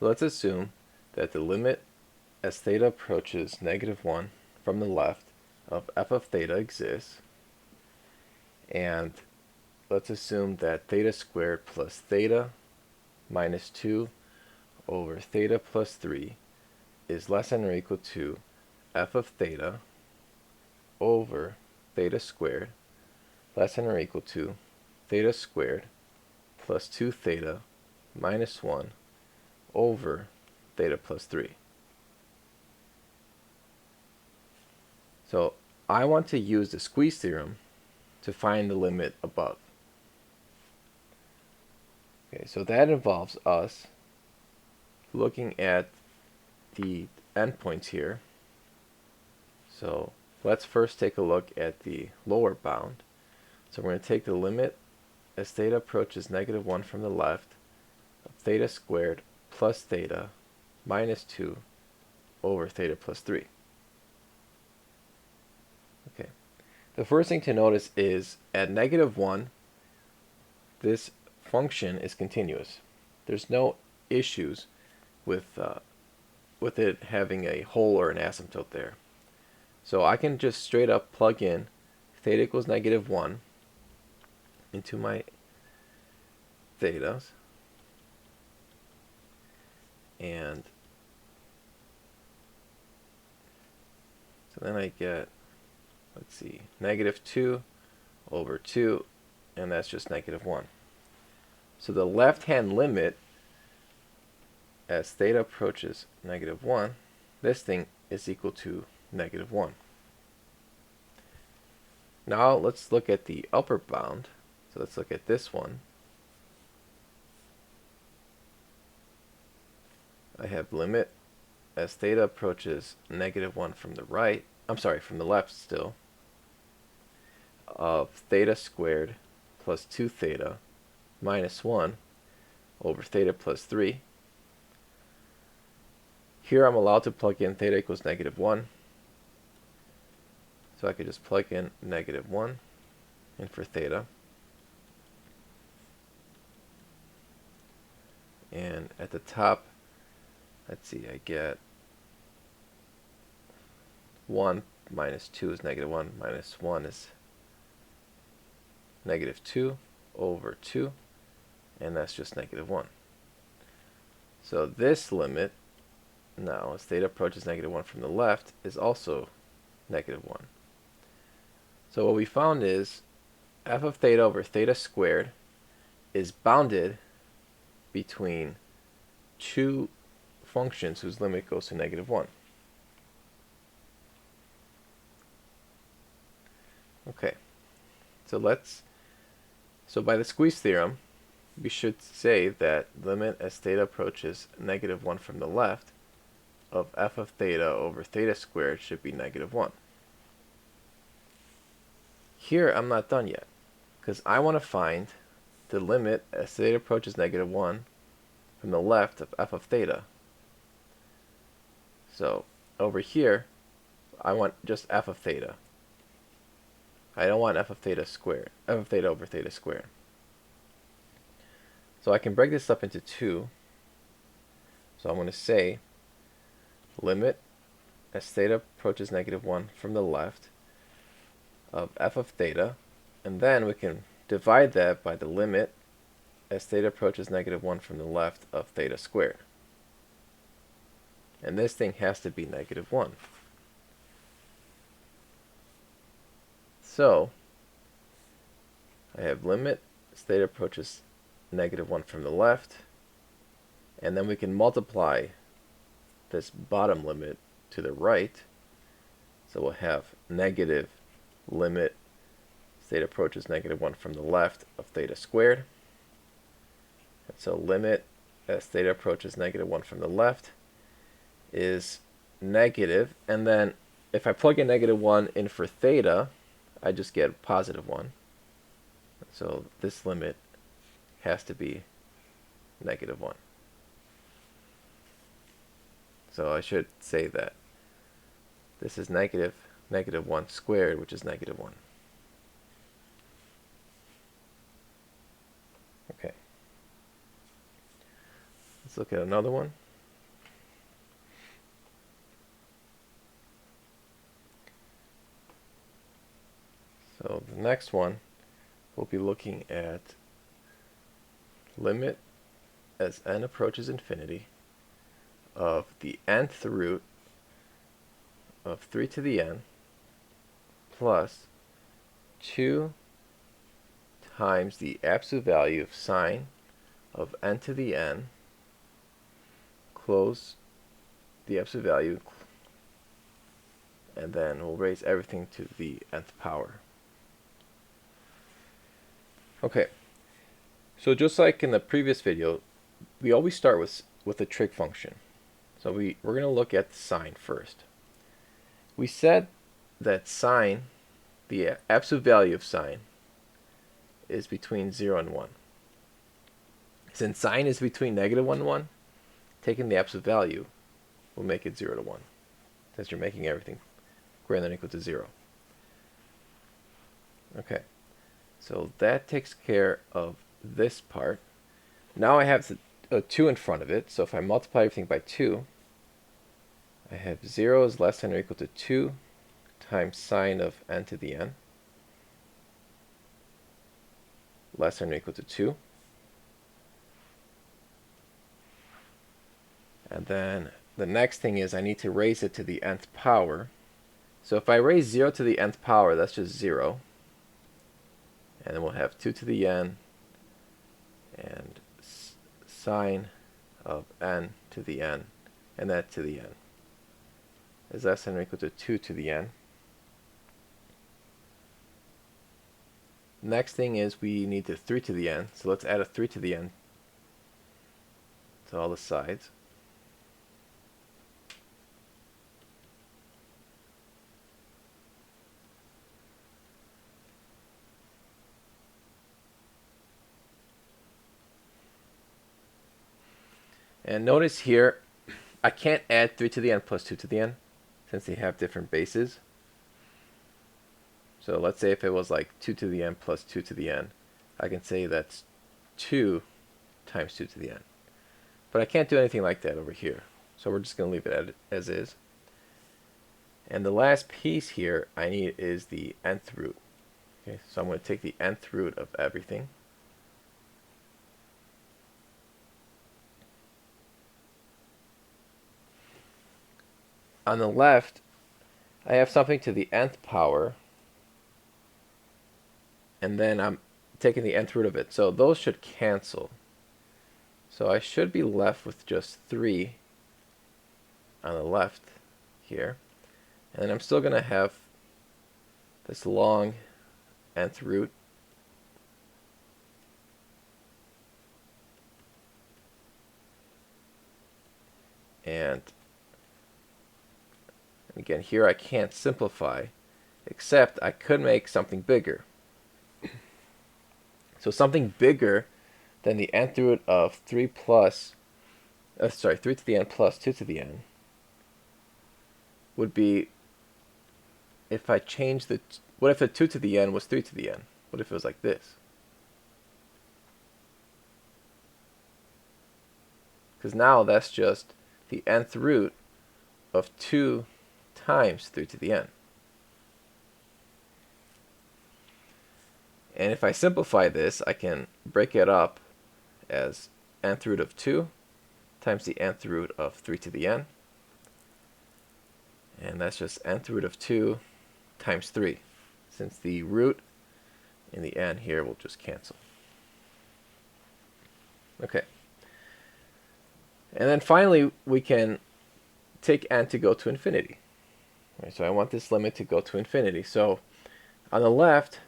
Let's assume that the limit as theta approaches -1 from the left of f of theta exists, and let's assume that theta squared plus theta minus 2 over theta plus 3 is less than or equal to f of theta over theta squared less than or equal to theta squared plus 2 theta minus 1 over theta plus 3. So I want to use the squeeze theorem to find the limit above. Okay, so that involves us looking at the endpoints here. So let's first take a look at the lower bound. So we're going to take the limit as theta approaches -1 from the left of theta squared plus theta minus 2 over theta plus 3. Okay. The first thing to notice is at -1, this function is continuous. There's no issues with it having a hole or an asymptote there. So I can just straight up plug in theta equals -1 into my thetas, and so then I get, let's see, -2 over 2, and that's just -1. So the left-hand limit as theta approaches -1, this thing is equal to -1. Now let's look at the upper bound. So let's look at this one. I have limit as theta approaches -1 from the right, from the left still, of theta squared plus 2 theta minus 1 over theta plus 3. Here I'm allowed to plug in theta equals -1. So I could just plug in -1 in for theta. And at the top, let's see, I get 1 minus 2 is -1, minus 1 is -2 over 2, and that's just -1. So this limit, now as theta approaches -1 from the left, is also -1. So what we found is f of theta over theta squared is bounded between two functions whose limit goes to -1. Okay, so by the squeeze theorem, we should say that limit as theta approaches -1 from the left of f of theta over theta squared should be -1. Here I'm not done yet, because I want to find the limit as theta approaches -1 from the left of f of theta. So over here, I want just f of theta. I don't want f of theta squared, f of theta over theta squared. So I can break this up into two. So I'm going to say limit as theta approaches -1 from the left of f of theta, and then we can divide that by the limit as theta approaches -1 from the left of theta squared. And this thing has to be -1. So I have limit as theta approaches -1 from the left, and then we can multiply this bottom limit to the right. So we'll have negative limit as theta approaches -1 from the left of theta squared. And so limit as theta approaches -1 from the left is negative, and then if I plug in -1 in for theta, I just get +1. So this limit has to be -1. So I should say that this is -1 squared, which is -1. Okay. Let's look at another one. the next one, we'll be looking at limit as n approaches infinity of the nth root of 3 to the n plus 2 times the absolute value of sine of n to the n, close the absolute value, and then we'll raise everything to the nth power. Okay, so just like in the previous video, we always start with a trig function. So we're going to look at the sine first. We said that sine, the absolute value of sine, is between 0 and 1. Since sine is between -1 and 1, taking the absolute value will make it 0 to 1, since you're making everything greater than or equal to 0. Okay, so that takes care of this part. Now I have a 2 in front of it, so if I multiply everything by 2, I have 0 is less than or equal to 2 times sine of n to the n, less than or equal to 2. And then the next thing is I need to raise it to the nth power. So if I raise 0 to the nth power, that's just 0. And then we'll have 2 to the n and sine of n to the n, and that to the n is less than or equal to 2 to the n. Next thing is we need the 3 to the n, so let's add a 3 to the n to all the sides. And notice here, I can't add 3 to the n plus 2 to the n, since they have different bases. So let's say if it was like 2 to the n plus 2 to the n, I can say that's 2 times 2 to the n. But I can't do anything like that over here, so we're just going to leave it as is. And the last piece here I need is the nth root. Okay, so I'm going to take the nth root of everything. On the left, I have something to the nth power, and then I'm taking the nth root of it. So those should cancel. So I should be left with just 3 on the left here. And then I'm still going to have this long nth root. And again, here I can't simplify, except I could make something bigger. So something bigger than the nth root of 3 to the n plus 2 to the n would be if I change what if the 2 to the n was 3 to the n? What if it was like this? Because now that's just the nth root of 2 times 3 to the n. And if I simplify this, I can break it up as nth root of 2 times the nth root of 3 to the n. And that's just nth root of 2 times 3, since the root in the n here will just cancel. Okay. And then finally, we can take n to go to infinity. Right, so I want this limit to go to infinity. So on the left,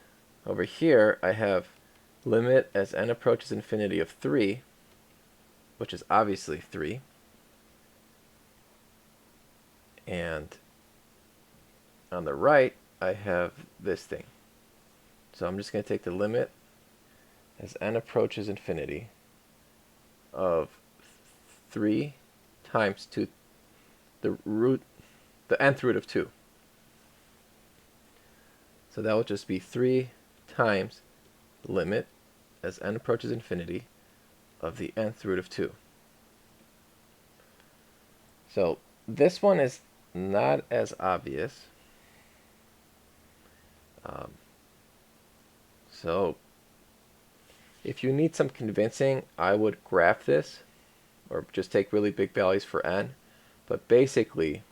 over here, I have limit as n approaches infinity of 3, which is obviously 3. And on the right, I have this thing. So I'm just going to take the limit as n approaches infinity of 3 times 2, the nth root of 2. So that will just be 3 times limit as n approaches infinity of the nth root of 2. So this one is not as obvious. So if you need some convincing, I would graph this, or just take really big values for n. But basically,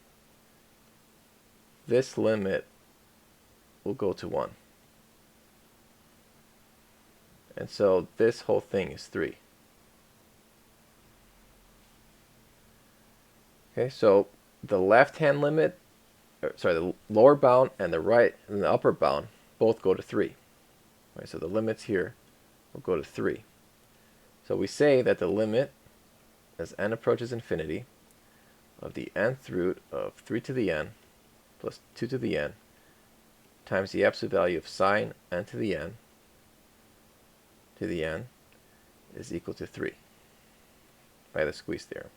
this limit will go to 1. And so this whole thing is 3. Okay, so the left-hand limit, the lower bound and the upper bound both go to 3. Right, so the limits here will go to 3. So we say that the limit, as n approaches infinity, of the nth root of 3 to the n plus 2 to the n times the absolute value of sine n to the n is equal to 3 by the squeeze theorem.